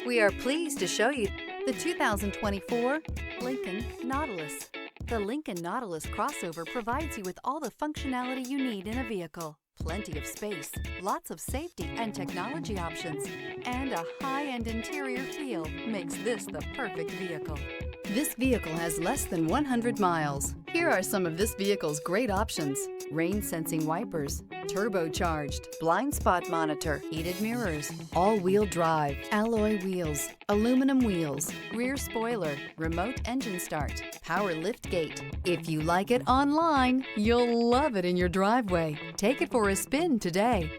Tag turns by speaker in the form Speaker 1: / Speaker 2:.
Speaker 1: We are pleased to show you the 2024 Lincoln Nautilus. The Lincoln Nautilus crossover provides you with all the functionality you need in a vehicle. Plenty of space, lots of safety and technology options, and a high-end interior feel makes this the perfect vehicle. This vehicle has less than 100 miles. Here are some of this vehicle's great options: rain-sensing wipers, turbocharged, blind spot monitor, heated mirrors, all-wheel drive, alloy wheels, aluminum wheels, rear spoiler, remote engine start, power lift gate. If you like it online, you'll love it in your driveway. Take it for a spin today.